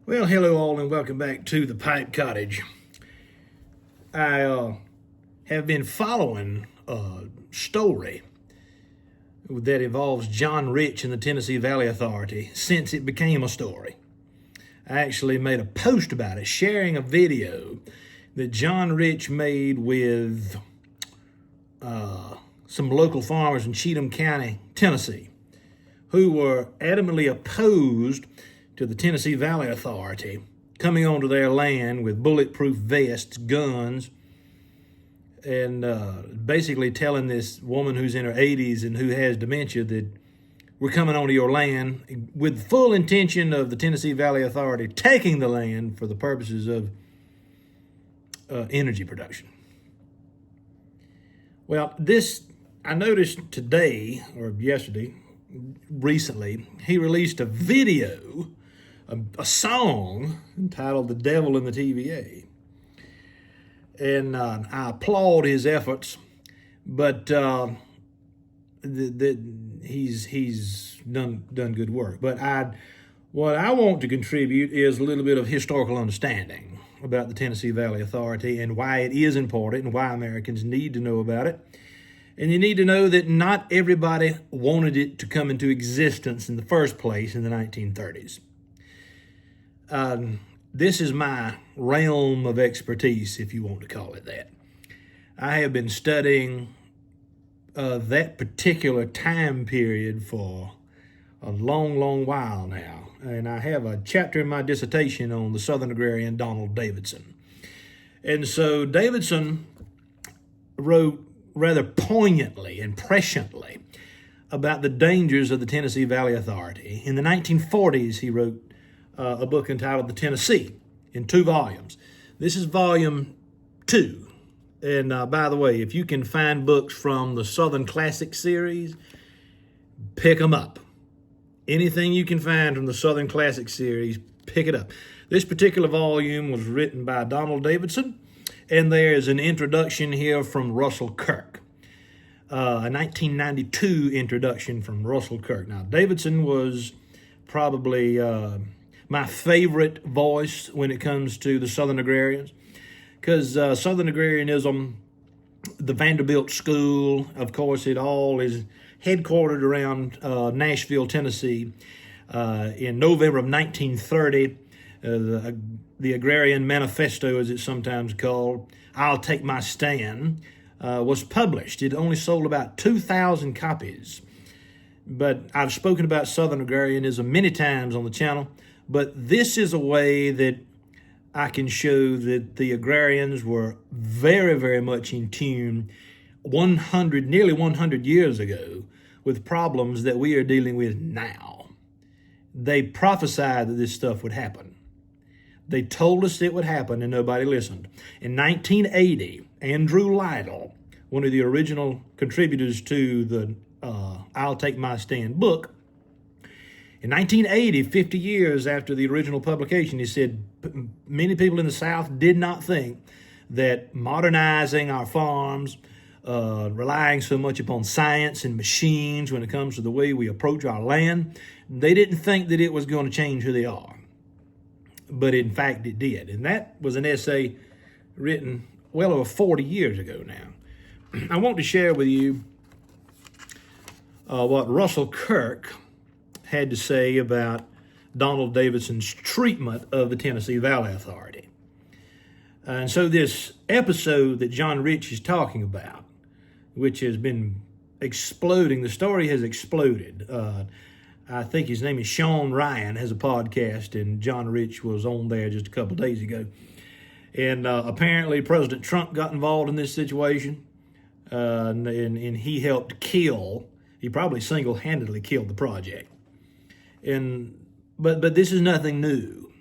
Well, hello all and welcome back to the Pipe Cottage. I have been following a story that involves John Rich and the Tennessee Valley Authority since it became a story. I actually made a post about it, sharing a video that John Rich made with some local farmers in Cheatham County, Tennessee, who were adamantly opposed to the Tennessee Valley Authority coming onto their land with bulletproof vests, guns, and basically telling this woman who's in her 80s and who has dementia that we're coming onto your land with full intention of the Tennessee Valley Authority taking the land for the purposes of energy production. Well, I noticed today, or yesterday, recently, he released a video, a song entitled "The Devil in the TVA." And I applaud his efforts, but he's done good work. But what I want to contribute is a little bit of historical understanding about the Tennessee Valley Authority and why it is important and why Americans need to know about it. And you need to know that not everybody wanted it to come into existence in the first place in the 1930s. This is my realm of expertise, if you want to call it that. I have been studying that particular time period for a long while now. And I have a chapter in my dissertation on the Southern agrarian Donald Davidson. And so Davidson wrote rather poignantly and presciently about the dangers of the Tennessee Valley Authority. In the 1940s, he wrote a book entitled The Tennessee in 2 volumes. This is volume 2. And by the way, if you can find books from the Southern Classic series, pick them up. Anything you can find from the Southern Classic series, pick it up. This particular volume was written by Donald Davidson, and there's an introduction here from Russell Kirk, a 1992 introduction from Russell Kirk. Now, Davidson was probably my favorite voice when it comes to the Southern agrarians, because Southern agrarianism, the Vanderbilt School, of course, it all is headquartered around Nashville, Tennessee. In November of 1930, the Agrarian Manifesto, as it's sometimes called, "I'll Take My Stand," was published. It only sold about 2,000 copies. But I've spoken about Southern agrarianism many times on the channel, but this is a way that I can show that the agrarians were very much in tune nearly 100 years ago with problems that we are dealing with now. They prophesied that this stuff would happen. They told us it would happen and nobody listened. In 1980, Andrew Lytle, one of the original contributors to the I'll Take My Stand book, in 1980, 50 years after the original publication, he said, many people in the South did not think that modernizing our farms, relying so much upon science and machines when it comes to the way we approach our land, they didn't think that it was going to change who they are. But in fact, it did. And that was an essay written well over 40 years ago now. I want to share with you what Russell Kirk had to say about Donald Davidson's treatment of the Tennessee Valley Authority. And so this episode that John Rich is talking about, which has been exploding, the story has exploded. I think his name is Sean Ryan, has a podcast, and John Rich was on there just a couple of days ago. And apparently President Trump got involved in this situation, and he helped he probably single-handedly killed the project. But this is nothing new.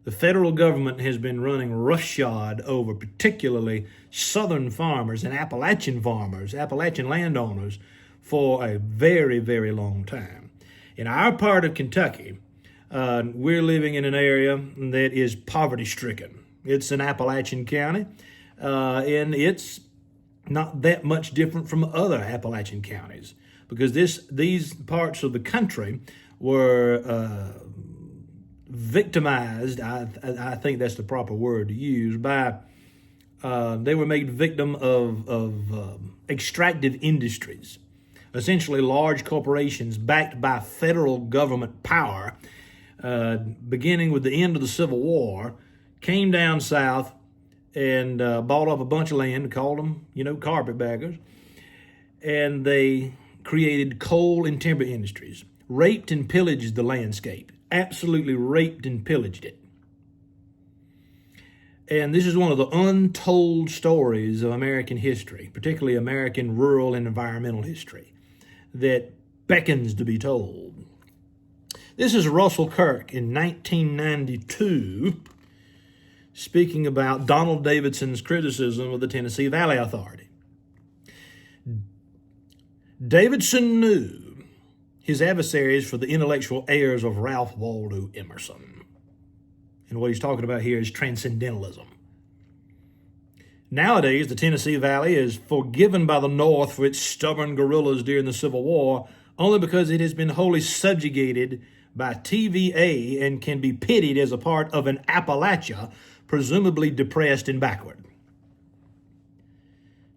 The federal government has been running roughshod over particularly Southern farmers and Appalachian landowners for a very long time. In our part of Kentucky, we're living in an area that is poverty-stricken. It's an Appalachian county, and it's not that much different from other Appalachian counties, because these parts of the country were victimized, I think that's the proper word to use, they were made victim of extractive industries. Essentially large corporations backed by federal government power, beginning with the end of the Civil War, came down south and bought up a bunch of land, called them, carpetbaggers, and they created coal and timber industries, raped and pillaged the landscape, absolutely raped and pillaged it. And this is one of the untold stories of American history, particularly American rural and environmental history, that beckons to be told. This is Russell Kirk in 1992 speaking about Donald Davidson's criticism of the Tennessee Valley Authority. Davidson knew his adversaries for the intellectual heirs of Ralph Waldo Emerson. And what he's talking about here is transcendentalism. Nowadays, the Tennessee Valley is forgiven by the North for its stubborn guerrillas during the Civil War only because it has been wholly subjugated by TVA and can be pitied as a part of an Appalachia presumably depressed and backward.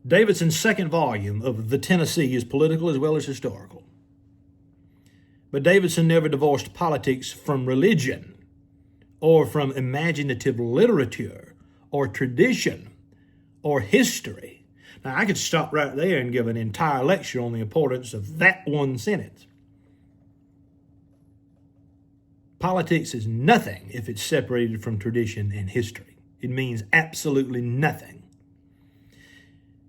Davidson's second volume of The Tennessee is political as well as historical. But Davidson never divorced politics from religion or from imaginative literature or tradition or history. Now, I could stop right there and give an entire lecture on the importance of that one sentence. Politics is nothing if it's separated from tradition and history. It means absolutely nothing.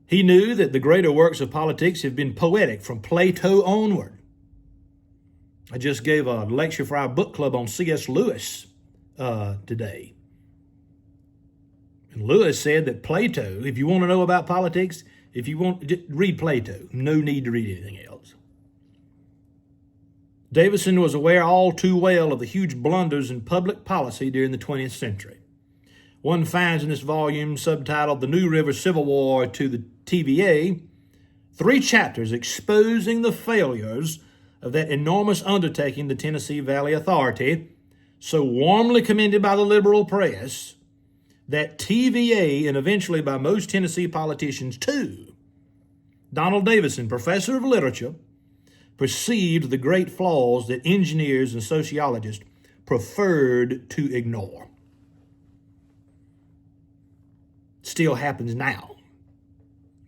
He knew that the greater works of politics have been poetic from Plato onward. I just gave a lecture for our book club on C.S. Lewis today. And Lewis said that Plato, if you want to know about politics, if you want, just read Plato. No need to read anything else. Davidson was aware all too well of the huge blunders in public policy during the 20th century. One finds in this volume, subtitled The New River Civil War to the TVA, 3 chapters exposing the failures of that enormous undertaking, the Tennessee Valley Authority, so warmly commended by the liberal press, that TVA, and eventually by most Tennessee politicians too, Donald Davidson, professor of literature, perceived the great flaws that engineers and sociologists preferred to ignore. It still happens now.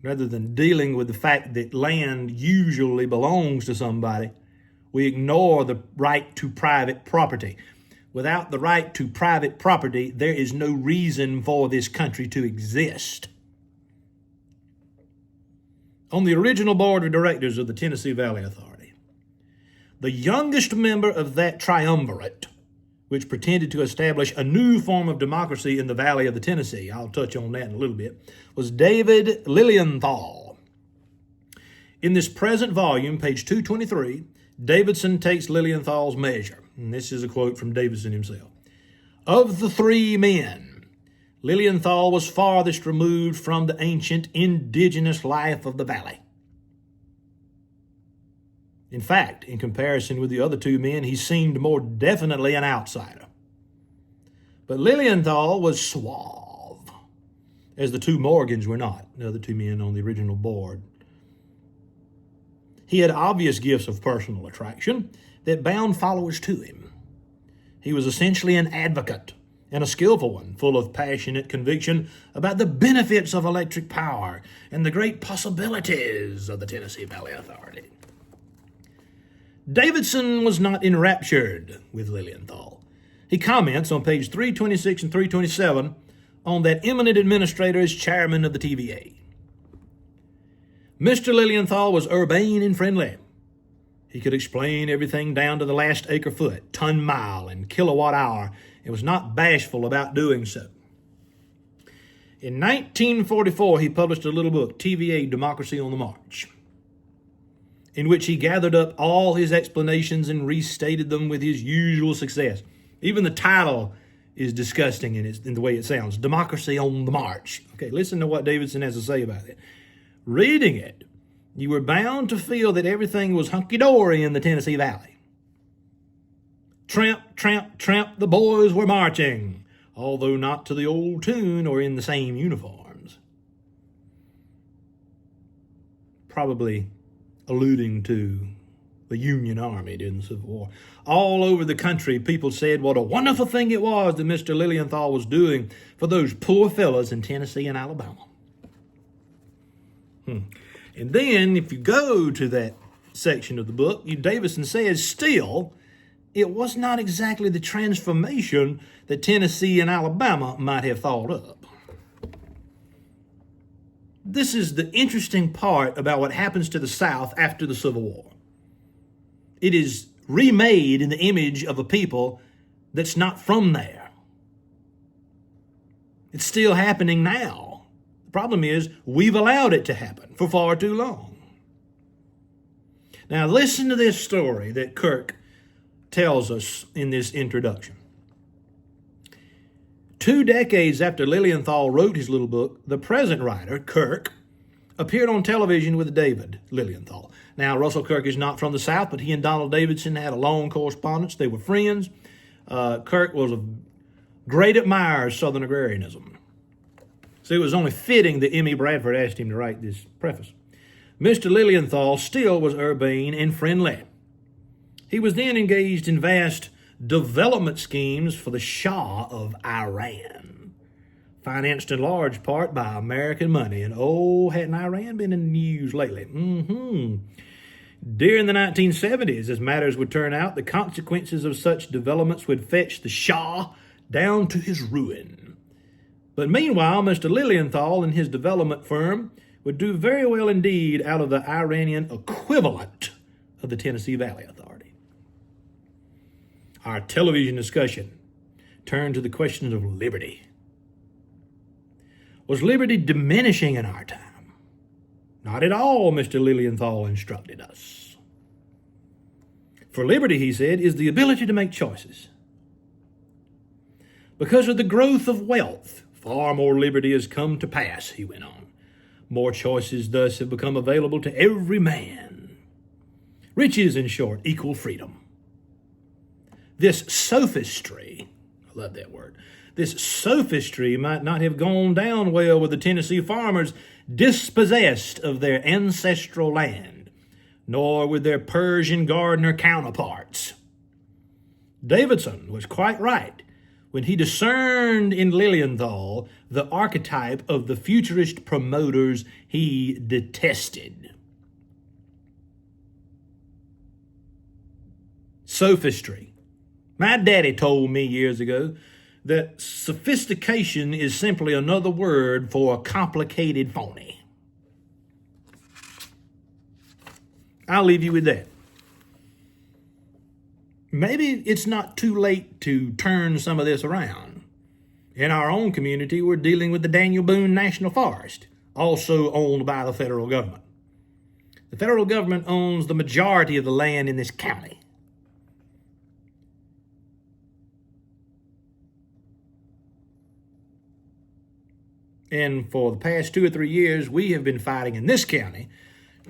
Rather than dealing with the fact that land usually belongs to somebody, we ignore the right to private property. Without the right to private property, there is no reason for this country to exist. On the original board of directors of the Tennessee Valley Authority, the youngest member of that triumvirate, which pretended to establish a new form of democracy in the Valley of the Tennessee, I'll touch on that in a little bit, was David Lilienthal. In this present volume, page 223, Davidson takes Lilienthal's measure. And this is a quote from Davidson himself. Of the 3 men, Lilienthal was farthest removed from the ancient indigenous life of the valley. In fact, in comparison with the other 2 men, he seemed more definitely an outsider. But Lilienthal was suave, as the 2 Morgans were not, the other 2 men on the original board. He had obvious gifts of personal attraction that bound followers to him. He was essentially an advocate, and a skillful one, full of passionate conviction about the benefits of electric power and the great possibilities of the Tennessee Valley Authority. Davidson was not enraptured with Lilienthal. He comments on page 326 and 327 on that eminent administrator as chairman of the TVA. Mr. Lilienthal was urbane and friendly. He could explain everything down to the last acre foot, ton mile, and kilowatt hour, and was not bashful about doing so. In 1944, he published a little book, TVA, Democracy on the March, in which he gathered up all his explanations and restated them with his usual success. Even the title is disgusting in the way it sounds, Democracy on the March. Okay, listen to what Davidson has to say about it. Reading it, you were bound to feel that everything was hunky-dory in the Tennessee Valley. Tramp, tramp, tramp, the boys were marching, although not to the old tune or in the same uniforms. Probably alluding to the Union Army during the Civil War. All over the country, people said what a wonderful thing it was that Mr. Lilienthal was doing for those poor fellas in Tennessee and Alabama. And then, if you go to that section of the book, Davison says, still, it was not exactly the transformation that Tennessee and Alabama might have thought up. This is the interesting part about what happens to the South after the Civil War. It is remade in the image of a people that's not from there. It's still happening now. The problem is we've allowed it to happen for far too long. Now listen to this story that Kirk tells us in this introduction. 2 decades after Lilienthal wrote his little book, the present writer, Kirk, appeared on television with David Lilienthal. Now, Russell Kirk is not from the South, but he and Donald Davidson had a long correspondence. They were friends. Kirk was a great admirer of Southern agrarianism. So it was only fitting that M.E. Bradford asked him to write this preface. Mr. Lilienthal still was urbane and friendly. He was then engaged in vast development schemes for the Shah of Iran, financed in large part by American money. And oh, hadn't Iran been in the news lately? During the 1970s, as matters would turn out, the consequences of such developments would fetch the Shah down to his ruin. But meanwhile, Mr. Lilienthal and his development firm would do very well indeed out of the Iranian equivalent of the Tennessee Valley Authority. Our television discussion turned to the questions of liberty. Was liberty diminishing in our time? Not at all, Mr. Lilienthal instructed us. For liberty, he said, is the ability to make choices. Because of the growth of wealth, far more liberty has come to pass, he went on. More choices thus have become available to every man. Riches, in short, equal freedom. This sophistry, I love that word, this sophistry might not have gone down well with the Tennessee farmers dispossessed of their ancestral land, nor with their Persian gardener counterparts. Davidson was quite right when he discerned in Lilienthal the archetype of the futurist promoters he detested. Sophistry. My daddy told me years ago that sophistication is simply another word for a complicated phony. I'll leave you with that. Maybe it's not too late to turn some of this around. In our own community, we're dealing with the Daniel Boone National Forest, also owned by the federal government. The federal government owns the majority of the land in this county. And for the past 2 or 3 years, we have been fighting in this county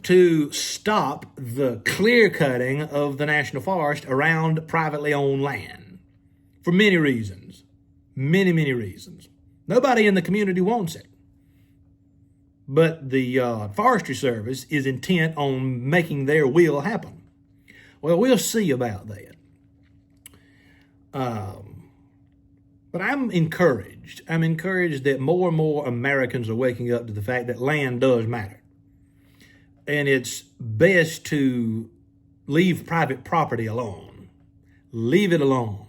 to stop the clear cutting of the national forest around privately owned land for many reasons. Many, many reasons. Nobody in the community wants it. But the Forestry Service is intent on making their will happen. Well, we'll see about that. But I'm encouraged. I'm encouraged that more and more Americans are waking up to the fact that land does matter. And it's best to leave private property alone. Leave it alone.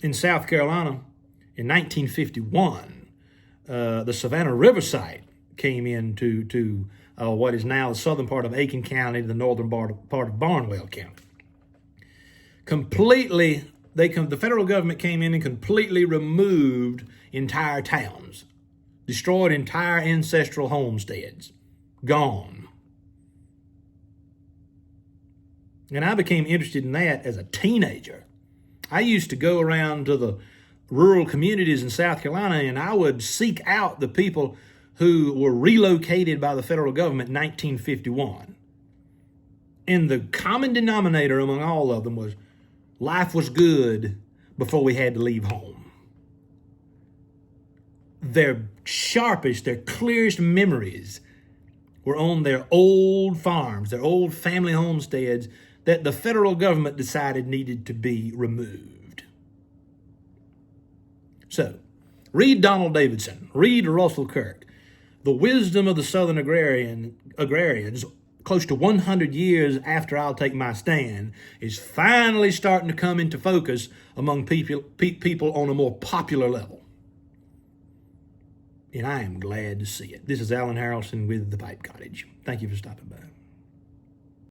In South Carolina, in 1951, the Savannah River site came into what is now the southern part of Aiken County, the northern part of Barnwell County. The federal government came in and completely removed entire towns, destroyed entire ancestral homesteads, gone. And I became interested in that as a teenager. I used to go around to the rural communities in South Carolina and I would seek out the people who were relocated by the federal government in 1951. And the common denominator among all of them was life was good before we had to leave home. Their sharpest, their clearest memories were on their old farms, their old family homesteads that the federal government decided needed to be removed. So, read Donald Davidson, read Russell Kirk. The wisdom of the Southern agrarians, close to 100 years after I'll Take My Stand, is finally starting to come into focus among people on a more popular level. And I am glad to see it. This is Alan Harrelson with The Pipe Cottage. Thank you for stopping by.